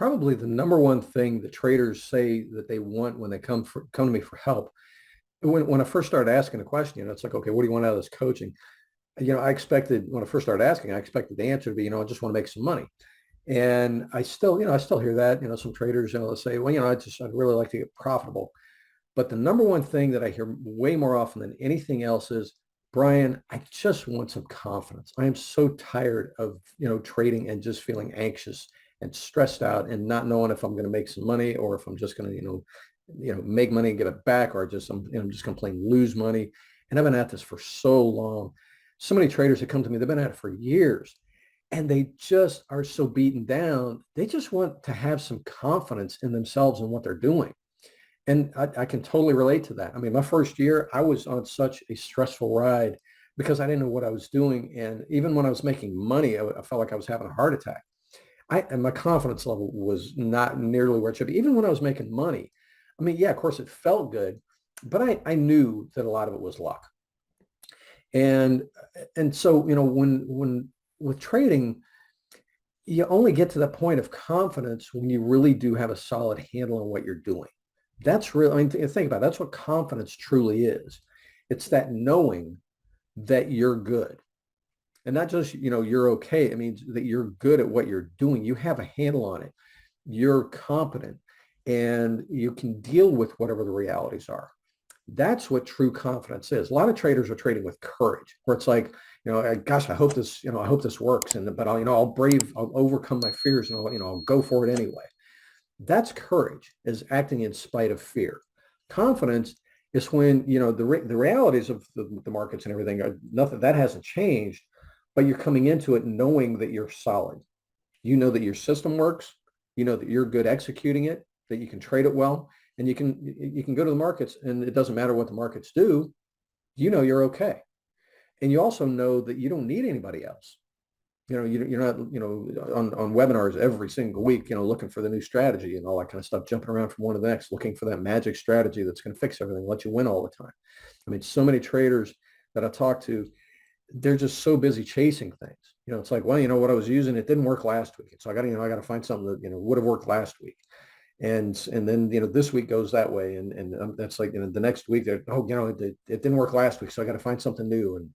probably the number one thing that traders say that they want when they come to me for help. When I first started asking the question, it's like, okay, what do you want out of this coaching? I expected when I first started asking, I expected the answer to be, I just want to make some money. And I still hear that, some traders, they'll say, well, I'd really like to get profitable. But the number one thing that I hear way more often than anything else is, Brian, I just want some confidence. I am so tired of, trading and just feeling anxious and stressed out and not knowing if I'm going to make some money or if I'm just going to, make money and get it back, or I'm just going to plain lose money. And I've been at this for so long. So many traders that come to me, they've been at it for years, and they just are so beaten down. They just want to have some confidence in themselves and what they're doing. And I can totally relate to that. I mean, my first year, I was on such a stressful ride because I didn't know what I was doing. And even when I was making money, I felt like I was having a heart attack. And my confidence level was not nearly where it should be. Even when I was making money, I mean, yeah, of course it felt good, but I knew that a lot of it was luck. And so, when with trading, you only get to that point of confidence when you really do have a solid handle on what you're doing. That's really, I mean, think about it. That's what confidence truly is. It's that knowing that you're good. And not just, you're okay. It means that you're good at what you're doing. You have a handle on it. You're competent and you can deal with whatever the realities are. That's what true confidence is. A lot of traders are trading with courage, where it's like, gosh, I hope this works. But I'll overcome my fears and I'll go for it anyway. That's courage, is acting in spite of fear. Confidence is when, the realities of the markets and everything are nothing, that hasn't changed, but you're coming into it knowing that you're solid. You know that your system works. You know that you're good executing it, that you can trade it well, and you can go to the markets and it doesn't matter what the markets do. You're okay. And you also know that you don't need anybody else. You're not, on webinars every single week, looking for the new strategy and all that kind of stuff, jumping around from one to the next, looking for that magic strategy that's going to fix everything, let you win all the time. I mean, so many traders that I talk to, they're just so busy chasing things. It's like, well, what I was using, it didn't work last week. So I got to find something that, would have worked last week. And then, this week goes that way. And that's like, the next week, it didn't work last week. So I got to find something new. And,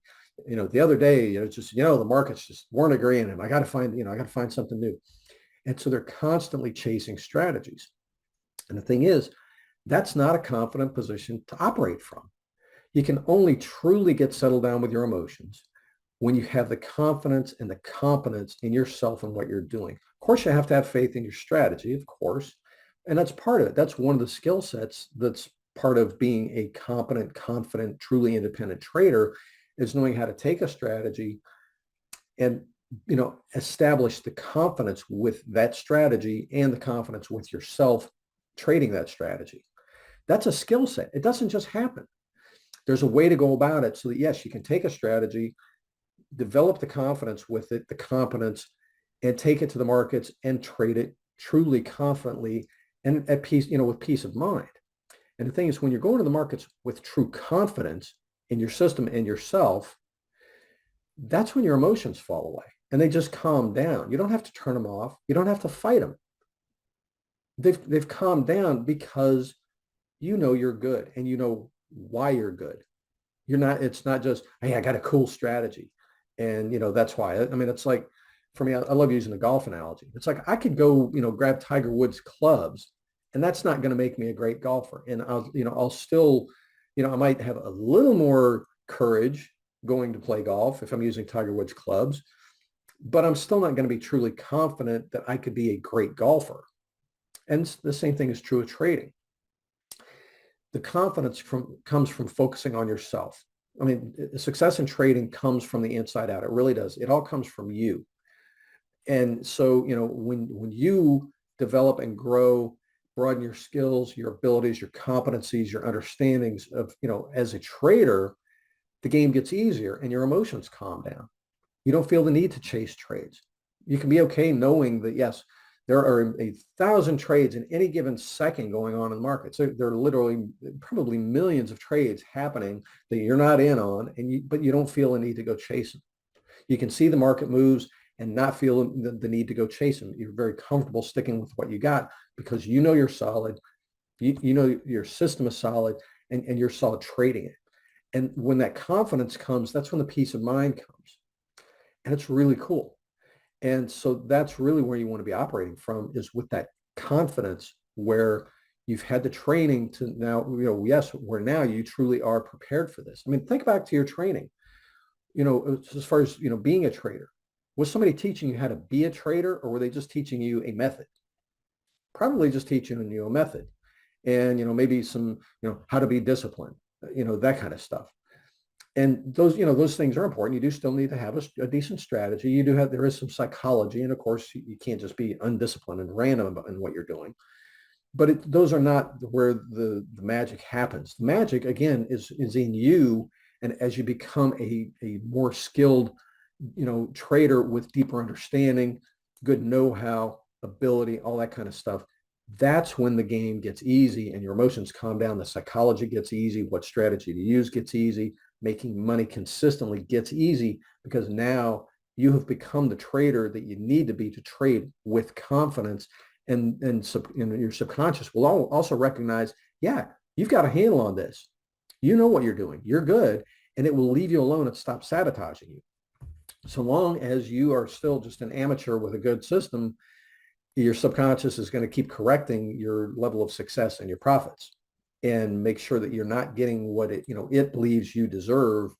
the other day, it's just, the markets just weren't agreeing. And I got to find something new. And so they're constantly chasing strategies. And the thing is, that's not a confident position to operate from. You can only truly get settled down with your emotions when you have the confidence and the competence in yourself and what you're doing. Of course, you have to have faith in your strategy, of course. And that's part of it. That's one of the skill sets that's part of being a competent, confident, truly independent trader, is knowing how to take a strategy and, establish the confidence with that strategy and the confidence with yourself trading that strategy. That's a skill set. It doesn't just happen. There's a way to go about it so that, yes, you can take a strategy, develop the confidence with it, the competence, and take it to the markets and trade it truly confidently and at peace, with peace of mind. And the thing is, when you're going to the markets with true confidence in your system and yourself, that's when your emotions fall away and they just calm down. You don't have to turn them off. You don't have to fight them. They've calmed down because you're good and you know why you're good. It's not just, hey, I got a cool strategy. And, that's why. I mean, it's like, for me, I love using the golf analogy. It's like I could go, grab Tiger Woods clubs, and that's not going to make me a great golfer. And I'll still, I might have a little more courage going to play golf if I'm using Tiger Woods clubs, but I'm still not going to be truly confident that I could be a great golfer. And the same thing is true of trading. The confidence comes from focusing on yourself. I mean, success in trading comes from the inside out. It really does. It all comes from you. And so, when you develop and grow, broaden your skills, your abilities, your competencies, your understandings of, as a trader, the game gets easier and your emotions calm down. You don't feel the need to chase trades. You can be okay knowing that, yes, there are 1,000 trades in any given second going on in the market. So there are literally probably millions of trades happening that you're not in on, but you don't feel a need to go chase them. You can see the market moves and not feel the need to go chase them. You're very comfortable sticking with what you got because you know you're solid. You know your system is solid, and you're solid trading it. And when that confidence comes, that's when the peace of mind comes. And it's really cool. And so that's really where you want to be operating from, is with that confidence where you've had the training to now, yes, where now you truly are prepared for this. I mean, think back to your training, as far as, being a trader. Was somebody teaching you how to be a trader, or were they just teaching you a method? Probably just teaching you a method, and, maybe some, how to be disciplined, that kind of stuff. And those things are important. You do still need to have a decent strategy. There is some psychology. And of course, you can't just be undisciplined and random in what you're doing. But those are not where the magic happens. The magic, again, is in you. And as you become a more skilled, trader with deeper understanding, good know-how, ability, all that kind of stuff, that's when the game gets easy and your emotions calm down. The psychology gets easy. What strategy to use gets easy. Making money consistently gets easy because now you have become the trader that you need to be to trade with confidence. And your subconscious will also recognize, yeah, you've got a handle on this. You know what you're doing. You're good. And it will leave you alone and stop sabotaging you. So long as you are still just an amateur with a good system, your subconscious is going to keep correcting your level of success and your profits, and make sure that you're not getting what it believes you deserve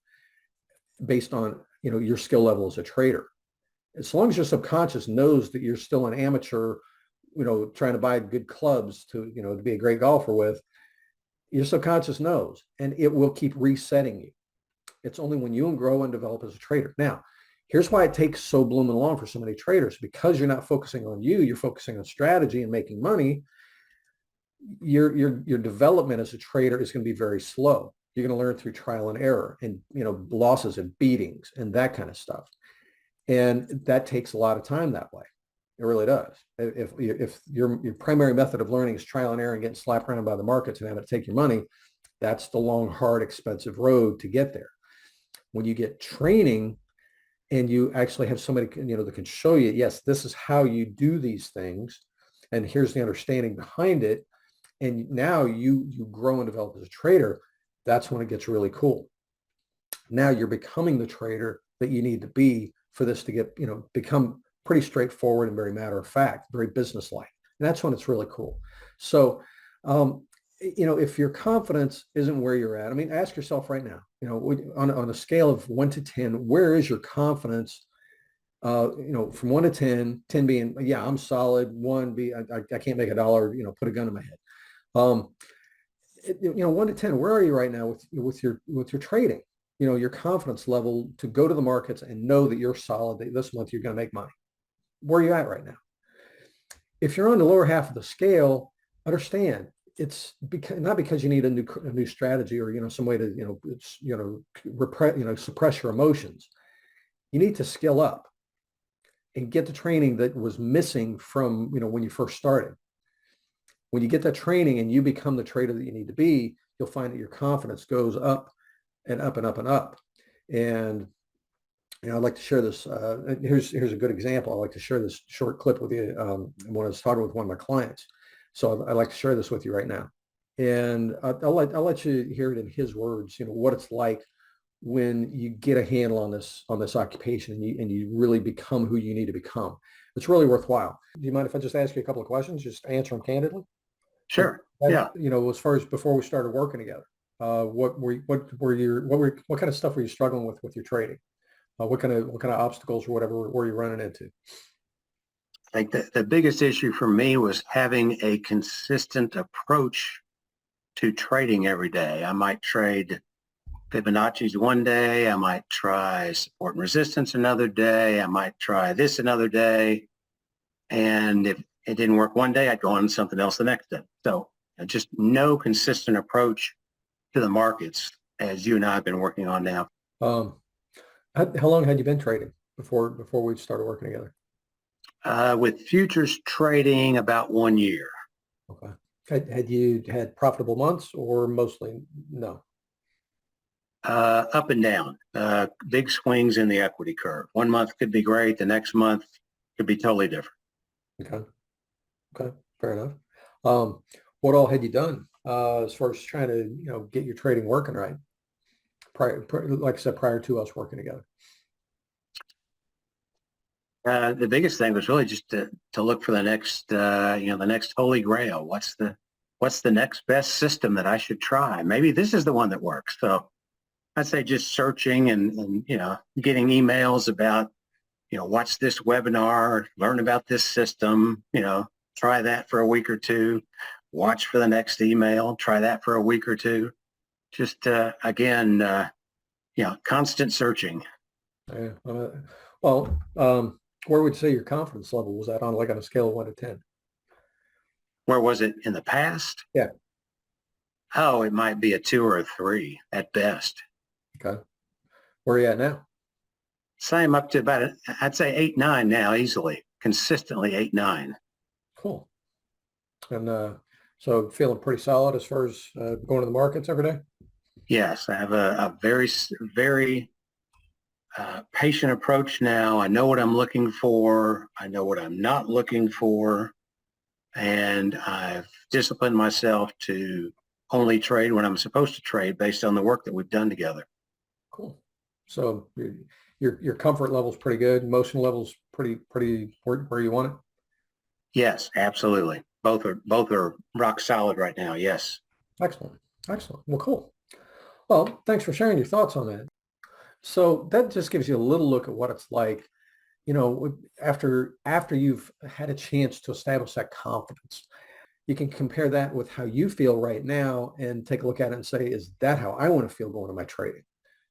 based on, your skill level as a trader. As long as your subconscious knows that you're still an amateur, trying to buy good clubs to be a great golfer with, your subconscious knows, and it will keep resetting you. It's only when you grow and develop as a trader. Now, here's why it takes so blooming long for so many traders. Because you're not focusing on you, you're focusing on strategy and making money. Your development as a trader is going to be very slow. You're going to learn through trial and error, and losses and beatings and that kind of stuff. And that takes a lot of time that way. It really does. If your primary method of learning is trial and error and getting slapped around by the markets and having to take your money, that's the long, hard, expensive road to get there. When you get training and you actually have somebody that can show you, yes, this is how you do these things, and here's the understanding behind it, and now you grow and develop as a trader, that's when it gets really cool. Now you're becoming the trader that you need to be for this to get, become pretty straightforward and very matter of fact, very business-like. And that's when it's really cool. So, if your confidence isn't where you're at, I mean, ask yourself right now, on a scale of 1 to 10, where is your confidence? From 1 to 10, 10 being, yeah, I'm solid. 1 be, I can't make a dollar, put a gun in my head. 1 to 10, where are you right now with your trading? Your confidence level to go to the markets and know that you're solid, that this month you're going to make money. Where are you at right now? If you're on the lower half of the scale, understand it's not because you need a new strategy or some way to suppress your emotions. You need to skill up and get the training that was missing from when you first started. When you get that training and you become the trader that you need to be, you'll find that your confidence goes up and up and up and up. And I'd like to share this. Here's a good example. I'd like to share this short clip with you when I was talking with one of my clients. So I'd like to share this with you right now. And I'll let you hear it in his words, what it's like when you get a handle on this occupation and you really become who you need to become. It's really worthwhile. Do you mind if I just ask you a couple of questions? Just answer them candidly. Sure. Yeah. As far as before we started working together, what kind of stuff were you struggling with your trading? What kind of obstacles or whatever were you running into? I think the biggest issue for me was having a consistent approach to trading every day. I might trade Fibonacci's one day. I might try support and resistance another day. I might try this another day. And if it didn't work one day, I'd go on to something else the next day. So just no consistent approach to the markets as you and I have been working on now. How long had you been trading before we started working together? With futures trading, about 1 year. Okay. Had you had profitable months or mostly no? Up and down, big swings in the equity curve. One month could be great. The next month could be totally different. Okay. Okay. Fair enough. What all had you done as far as trying to, get your trading working right? Like I said, prior to us working together. The biggest thing was really just to look for the next, the next holy grail. What's the next best system that I should try? Maybe this is the one that works. So I'd say just searching and getting emails about, watch this webinar, learn about this system, try that for a week or two, watch for the next email, try that for a week or two. Just again, constant searching. Yeah. Well, where would you say your confidence level was at on a scale of 1 to 10? Where was it in the past? Yeah. Oh, it might be a 2 or a 3 at best. Okay. Where are you at now? Same up to about, I'd say 8, 9 now, easily, consistently 8, 9. Cool. And so feeling pretty solid as far as going to the markets every day? Yes, I have a very, very patient approach now. I know what I'm looking for. I know what I'm not looking for. And I've disciplined myself to only trade when I'm supposed to trade based on the work that we've done together. Cool. So your comfort level's pretty good. Emotional level's pretty where you want it? Yes, absolutely. Both are rock solid right now. Yes. Excellent. Excellent. Well, cool. Well, thanks for sharing your thoughts on that. So that just gives you a little look at what it's like, after you've had a chance to establish that confidence. You can compare that with how you feel right now and take a look at it and say, is that how I want to feel going to my trading?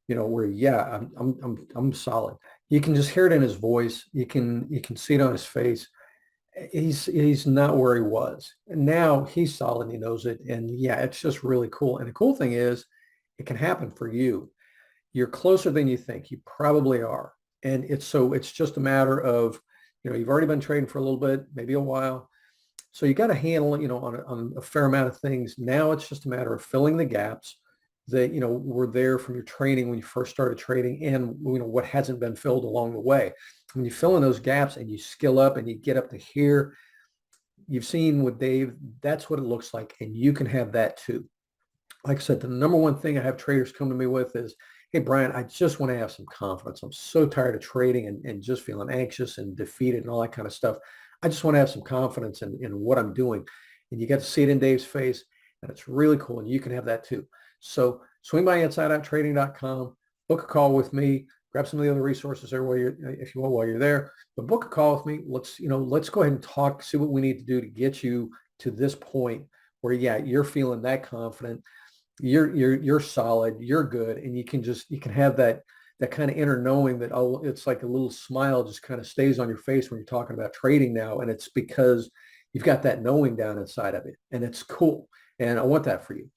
Where, yeah, I'm solid. You can just hear it in his voice. You can see it on his face. He's not where he was. And now he's solid. He knows it. And yeah, it's just really cool. And the cool thing is it can happen for you. You're closer than you think. You probably are. And it's just a matter of, you've already been trading for a little bit, maybe a while. So you got to handle, on a fair amount of things. Now it's just a matter of filling the gaps that, were there from your training when you first started trading and, what hasn't been filled along the way. When you fill in those gaps and you skill up and you get up to here, you've seen with Dave, that's what it looks like. And you can have that too. Like I said, the number one thing I have traders come to me with is, hey, Brian, I just want to have some confidence. I'm so tired of trading and just feeling anxious and defeated and all that kind of stuff. I just want to have some confidence in what I'm doing. And you get to see it in Dave's face, and it's really cool. And you can have that too. So swing by insideouttrading.com, book a call with me, grab some of the other resources there if you want, while you're there. But book a call with me. Let's go ahead and talk, see what we need to do to get you to this point where, yeah, you're feeling that confident. You're solid, you're good, and you can have that kind of inner knowing that, oh, it's like a little smile just kind of stays on your face when you're talking about trading now, and it's because you've got that knowing down inside of it, and it's cool. And I want that for you.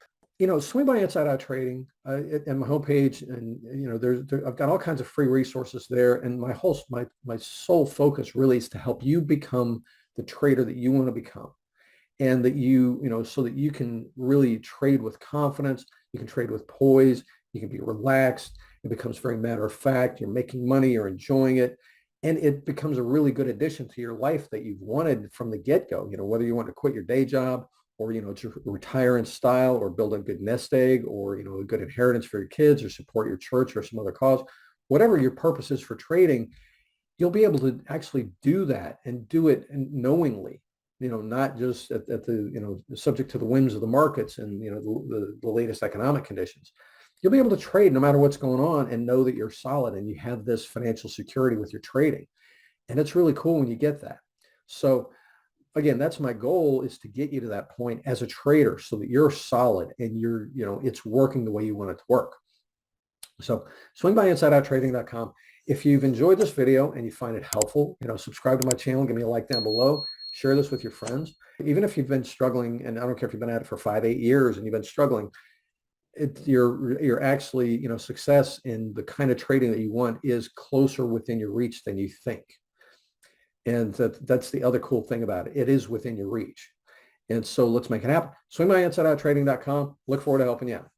Swing by Inside Out Trading and my homepage, and I've got all kinds of free resources there, and my sole focus really is to help you become the trader that you want to become. And that so that you can really trade with confidence, you can trade with poise, you can be relaxed. It becomes very matter of fact. You're making money, you're enjoying it. And it becomes a really good addition to your life that you've wanted from the get-go, whether you want to quit your day job or, to retire in style or build a good nest egg or, a good inheritance for your kids or support your church or some other cause, whatever your purpose is for trading, you'll be able to actually do that and do it knowingly. Not just at the, subject to the whims of the markets and, the latest economic conditions. You'll be able to trade no matter what's going on and know that you're solid and you have this financial security with your trading. And it's really cool when you get that. So again, that's my goal, is to get you to that point as a trader so that you're solid and it's working the way you want it to work. So swing by insideouttrading.com. If you've enjoyed this video and you find it helpful, subscribe to my channel, give me a like down below. Share this with your friends. Even if you've been struggling, and I don't care if you've been at it for 5, 8 years and you've been struggling, you're actually, success in the kind of trading that you want is closer within your reach than you think. And that's the other cool thing about it. It is within your reach. And so let's make it happen. Swing by insideouttrading.com. Look forward to helping you out.